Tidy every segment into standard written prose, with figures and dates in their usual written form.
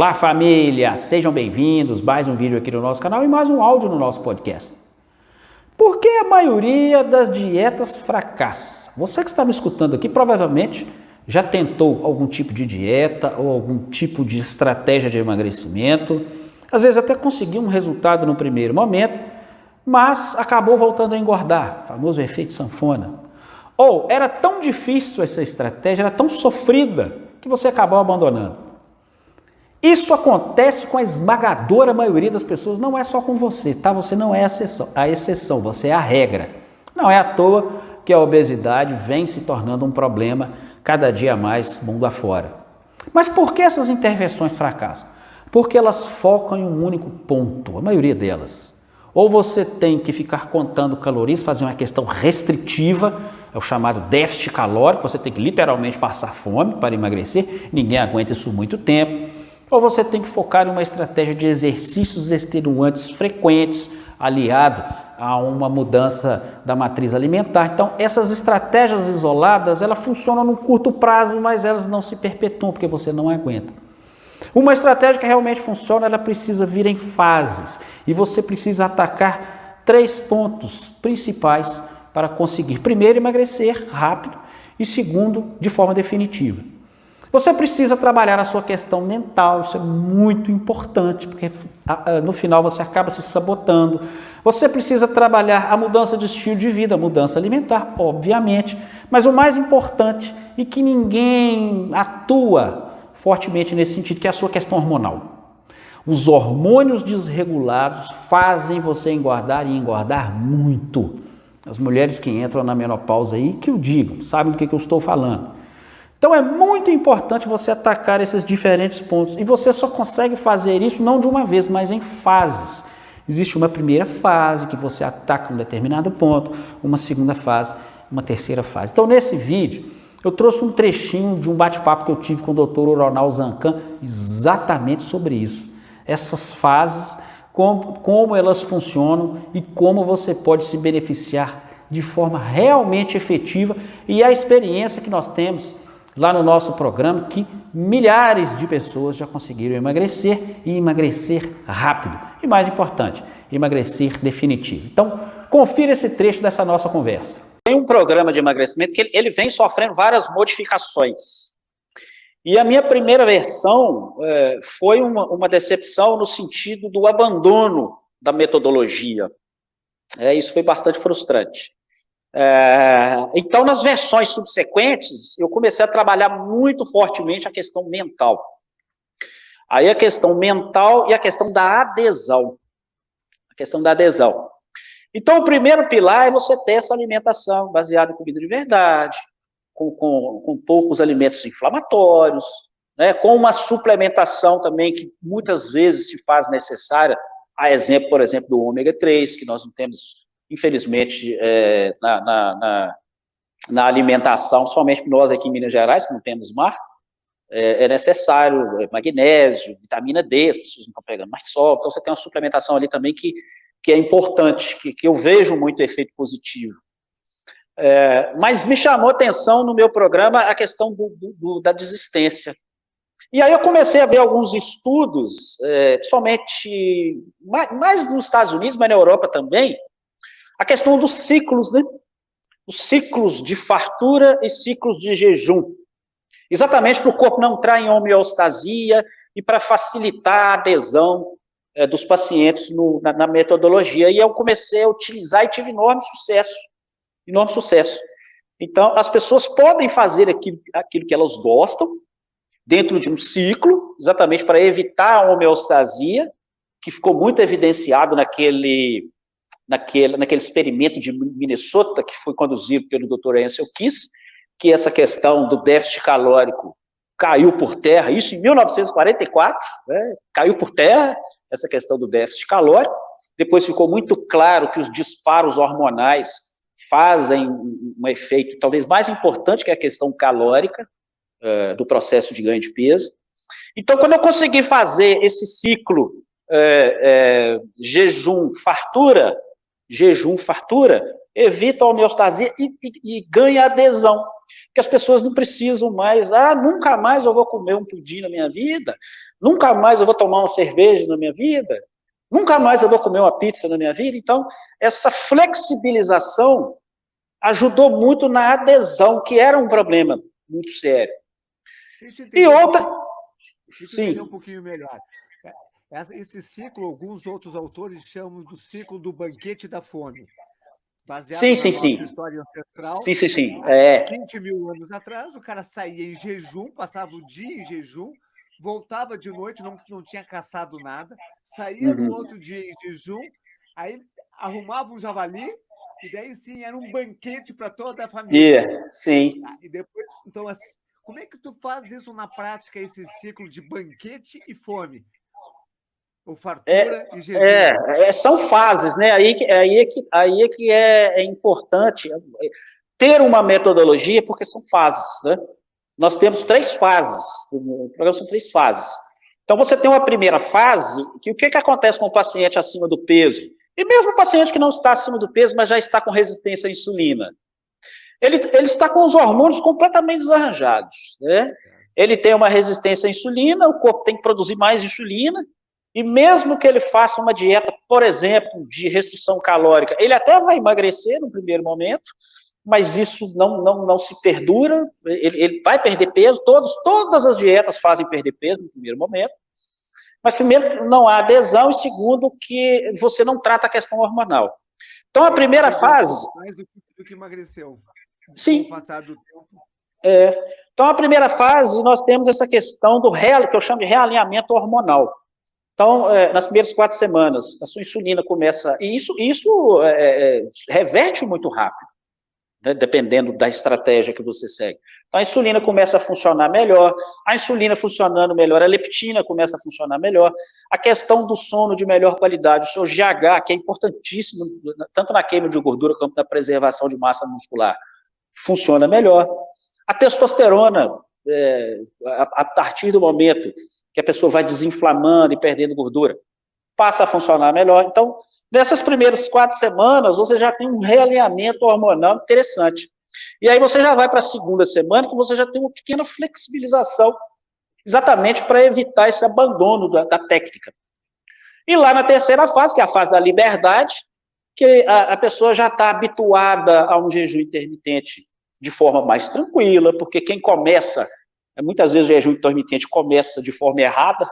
Olá família, sejam bem-vindos, mais um vídeo aqui no nosso canal e mais um áudio no nosso podcast. Por que a maioria das dietas fracassa? Você que está me escutando aqui provavelmente já tentou algum tipo de dieta ou algum tipo de estratégia de emagrecimento, às vezes até conseguiu um resultado no primeiro momento, mas acabou voltando a engordar, o famoso efeito sanfona. Ou era tão difícil essa estratégia, era tão sofrida, que você acabou abandonando. Isso acontece com a esmagadora maioria das pessoas, não é só com você, tá? Você não é a exceção, você é a regra. Não é à toa que a obesidade vem se tornando um problema cada dia mais mundo afora. Mas por que essas intervenções fracassam? Porque elas focam em um único ponto, a maioria delas. Ou você tem que ficar contando calorias, fazer uma questão restritiva, é o chamado déficit calórico, você tem que literalmente passar fome para emagrecer, ninguém aguenta isso muito tempo. Ou você tem que focar em uma estratégia de exercícios extenuantes frequentes, aliado a uma mudança da matriz alimentar. Então, essas estratégias isoladas, elas funcionam no curto prazo, mas elas não se perpetuam, porque você não aguenta. Uma estratégia que realmente funciona, ela precisa vir em fases. E você precisa atacar 3 pontos principais para conseguir, primeiro, emagrecer rápido e segundo, de forma definitiva. Você precisa trabalhar a sua questão mental, isso é muito importante, porque no final você acaba se sabotando. Você precisa trabalhar a mudança de estilo de vida, a mudança alimentar, obviamente, mas o mais importante e que ninguém atua fortemente nesse sentido, que é a sua questão hormonal. Os hormônios desregulados fazem você engordar e engordar muito. As mulheres que entram na menopausa aí, que o digam, sabem do que eu estou falando. Então é muito importante você atacar esses diferentes pontos e você só consegue fazer isso não de uma vez, mas em fases. Existe uma primeira fase que você ataca um determinado ponto, uma segunda fase, uma terceira fase. Então nesse vídeo eu trouxe um trechinho de um bate-papo que eu tive com o Dr. Ronald Zancan exatamente sobre isso. Essas fases, como elas funcionam e como você pode se beneficiar de forma realmente efetiva e a experiência que nós temos lá no nosso programa, que milhares de pessoas já conseguiram emagrecer e emagrecer rápido. E mais importante, emagrecer definitivo. Então, confira esse trecho dessa nossa conversa. Tem um programa de emagrecimento que ele vem sofrendo várias modificações. E a minha primeira versão foi uma decepção no sentido do abandono da metodologia. Isso foi bastante frustrante. Então, nas versões subsequentes, eu comecei a trabalhar muito fortemente a questão mental. Aí a questão mental e a questão da adesão. A questão da adesão. Então, o primeiro pilar é você ter essa alimentação baseada em comida de verdade, com poucos alimentos inflamatórios, né, com uma suplementação também que muitas vezes se faz necessária, a exemplo, por exemplo, do ômega 3, que nós não temos infelizmente, na alimentação, somente nós aqui em Minas Gerais, que não temos mar, é necessário magnésio, vitamina D, as pessoas não estão pegando mais sol, então você tem uma suplementação ali também que é importante, que eu vejo muito efeito positivo. Mas me chamou a atenção no meu programa a questão da desistência. E aí eu comecei a ver alguns estudos, somente, mais nos Estados Unidos, mas na Europa também, a questão dos ciclos, né? Os ciclos de fartura e ciclos de jejum. Exatamente para o corpo não entrar em homeostasia e para facilitar a adesão dos pacientes na metodologia. E eu comecei a utilizar e tive enorme sucesso. Enorme sucesso. Então, as pessoas podem fazer aquilo que elas gostam, dentro de um ciclo, exatamente para evitar a homeostasia, que ficou muito evidenciado naquele experimento de Minnesota, que foi conduzido pelo Dr. Ansel Keys, que essa questão do déficit calórico caiu por terra, isso em 1944, né, caiu por terra essa questão do déficit calórico. Depois ficou muito claro que os disparos hormonais fazem um efeito talvez mais importante que a questão calórica do processo de ganho de peso. Então, quando eu consegui fazer esse ciclo jejum-fartura, evita a homeostasia e ganha adesão. Porque as pessoas não precisam mais, nunca mais eu vou comer um pudim na minha vida, Nunca mais eu vou tomar uma cerveja na minha vida, nunca mais eu vou comer uma pizza na minha vida. Então, essa flexibilização ajudou muito na adesão, que era um problema muito sério. E outra... Deixa eu entender um pouquinho melhor. Esse ciclo, alguns outros autores chamam do ciclo do banquete da fome. Baseado na nossa história ancestral. Sim. 20 mil anos atrás, o cara saía em jejum, passava o dia em jejum, voltava de noite, não tinha caçado nada, saía no outro dia em jejum, aí arrumava um javali, e daí sim era um banquete para toda a família. Sim. E depois, então, como é que tu faz isso na prática, esse ciclo de banquete e fome? Ou fartura e jejum? São fases, né? Aí é que é importante ter uma metodologia, porque são fases, né? Nós temos 3 fases, o programa são 3 fases. Então, você tem uma primeira fase, que o que acontece com o paciente acima do peso? E mesmo o paciente que não está acima do peso, mas já está com resistência à insulina. Ele está com os hormônios completamente desarranjados, né? Ele tem uma resistência à insulina, o corpo tem que produzir mais insulina, e mesmo que ele faça uma dieta, por exemplo, de restrição calórica, ele até vai emagrecer no primeiro momento, mas isso não se perdura, ele vai perder peso, todas as dietas fazem perder peso no primeiro momento, mas primeiro, não há adesão, e segundo, que você não trata a questão hormonal. Então, a primeira fase... Mais do que emagreceu. Sim. Com o passar do tempo. Então, a primeira fase, nós temos essa questão que eu chamo de realinhamento hormonal. Então, nas primeiras 4 semanas, a sua insulina começa... E isso reverte muito rápido, né, dependendo da estratégia que você segue. Então, a insulina começa a funcionar melhor, a insulina funcionando melhor, a leptina começa a funcionar melhor, a questão do sono de melhor qualidade, o seu GH, que é importantíssimo, tanto na queima de gordura quanto na preservação de massa muscular, funciona melhor. A testosterona, a partir do momento que a pessoa vai desinflamando e perdendo gordura, passa a funcionar melhor. Então, nessas primeiras 4 semanas, você já tem um realinhamento hormonal interessante. E aí você já vai para a segunda semana, que você já tem uma pequena flexibilização, exatamente para evitar esse abandono da técnica. E lá na terceira fase, que é a fase da liberdade, que a pessoa já está habituada a um jejum intermitente de forma mais tranquila, porque quem começa, muitas vezes o jejum intermitente começa de forma errada,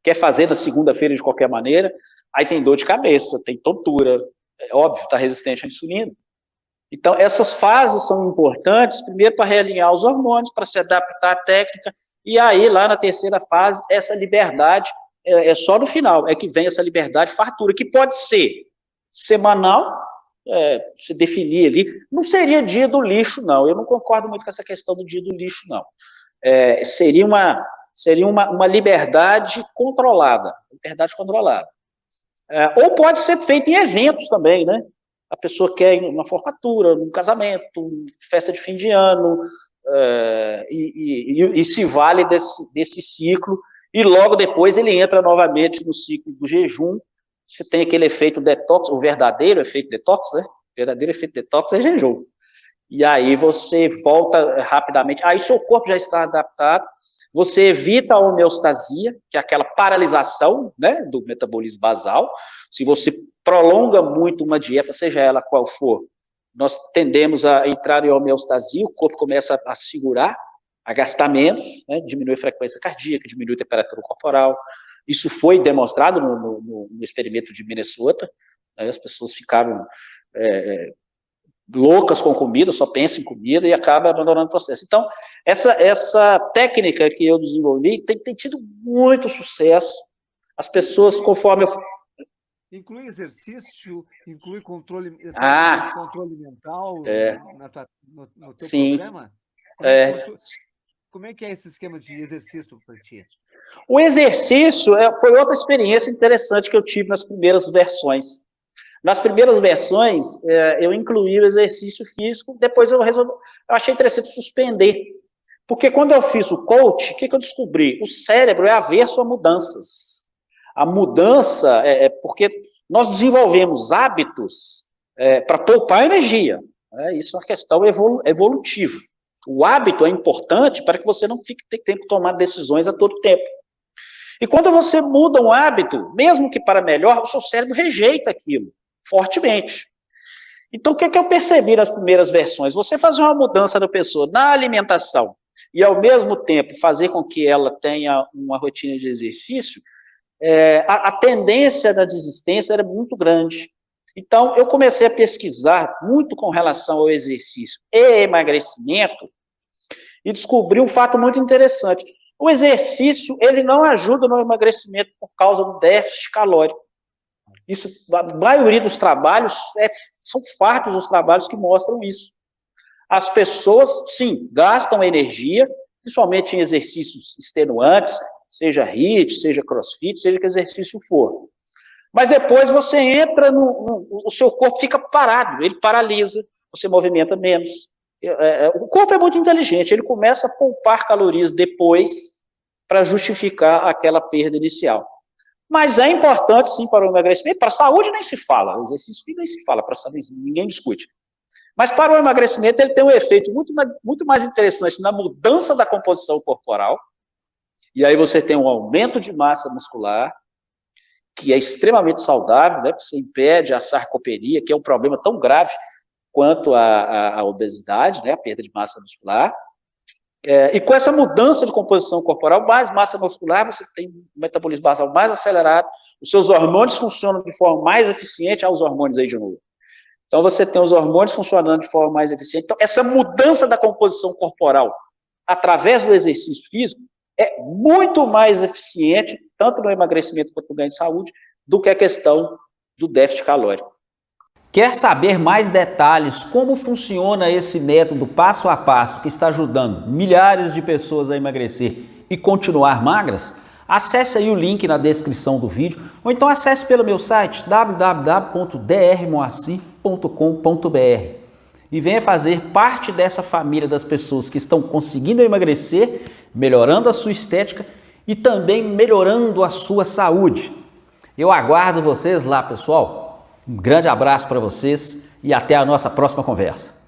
quer fazer na segunda-feira de qualquer maneira, aí tem dor de cabeça, tem tontura, é óbvio, está resistente à insulina. Então, essas fases são importantes, primeiro para realinhar os hormônios, para se adaptar à técnica, e aí, lá na terceira fase, essa liberdade, só no final, é que vem essa liberdade fartura, que pode ser semanal, se definir ali, não seria dia do lixo, não, eu não concordo muito com essa questão do dia do lixo, não. Seria uma liberdade controlada, ou pode ser feito em eventos também, né? A pessoa quer ir numa formatura, num casamento, festa de fim de ano, e se vale desse ciclo, e logo depois ele entra novamente no ciclo do jejum. Você tem aquele efeito detox, o verdadeiro efeito detox, né? O verdadeiro efeito detox é jejum. E aí você volta rapidamente, aí seu corpo já está adaptado, você evita a homeostasia, que é aquela paralisação, né, do metabolismo basal. Se você prolonga muito uma dieta, seja ela qual for, nós tendemos a entrar em homeostasia, o corpo começa a segurar, a gastar menos, né, diminui a frequência cardíaca, diminui a temperatura corporal. Isso foi demonstrado no experimento de Minnesota, né, as pessoas ficaram loucas com comida, só pensam em comida e acabam abandonando o processo. Então, essa técnica que eu desenvolvi tem tido muito sucesso. As pessoas, conforme eu... Inclui exercício, inclui controle mental no teu programa? Como é que é esse esquema de exercício para ti? O exercício foi outra experiência interessante que eu tive nas primeiras versões. Nas primeiras versões, eu incluí o exercício físico, depois eu achei interessante suspender. Porque quando eu fiz o coach, o que eu descobri? O cérebro é averso a mudanças. A mudança porque nós desenvolvemos hábitos para poupar energia. Isso é uma questão evolutiva. O hábito é importante para que você não tenha que tomar decisões a todo tempo. E quando você muda um hábito, mesmo que para melhor, o seu cérebro rejeita aquilo fortemente. Então, o que eu percebi nas primeiras versões? Você fazer uma mudança da pessoa na alimentação e, ao mesmo tempo, fazer com que ela tenha uma rotina de exercício, a tendência da desistência era muito grande. Então, eu comecei a pesquisar muito com relação ao exercício e emagrecimento e descobri um fato muito interessante. O exercício, ele não ajuda no emagrecimento por causa do déficit calórico. Isso, a maioria dos trabalhos, são fartos os trabalhos que mostram isso. As pessoas, sim, gastam energia, principalmente em exercícios extenuantes, seja HIIT, seja CrossFit, seja que exercício for. Mas depois você entra o seu corpo fica parado, ele paralisa, você movimenta menos. O corpo é muito inteligente, ele começa a poupar calorias depois para justificar aquela perda inicial. Mas é importante, sim, para o emagrecimento. Para a saúde nem se fala, o exercício nem se fala, para a saúde ninguém discute. Mas para o emagrecimento ele tem um efeito muito mais interessante na mudança da composição corporal, e aí você tem um aumento de massa muscular, que é extremamente saudável, né? Você impede a sarcopenia, que é um problema tão grave quanto a obesidade, né? A perda de massa muscular. E com essa mudança de composição corporal, mais massa muscular, você tem um metabolismo basal mais acelerado, os seus hormônios funcionam de forma mais eficiente, os hormônios aí de novo. Então você tem os hormônios funcionando de forma mais eficiente. Então essa mudança da composição corporal, através do exercício físico, é muito mais eficiente, tanto no emagrecimento quanto no ganho de saúde, do que a questão do déficit calórico. Quer saber mais detalhes como funciona esse método passo a passo que está ajudando milhares de pessoas a emagrecer e continuar magras? Acesse aí o link na descrição do vídeo ou então acesse pelo meu site www.drmoacir.com.br e venha fazer parte dessa família das pessoas que estão conseguindo emagrecer, melhorando a sua estética e também melhorando a sua saúde. Eu aguardo vocês lá, pessoal. Um grande abraço para vocês e até a nossa próxima conversa.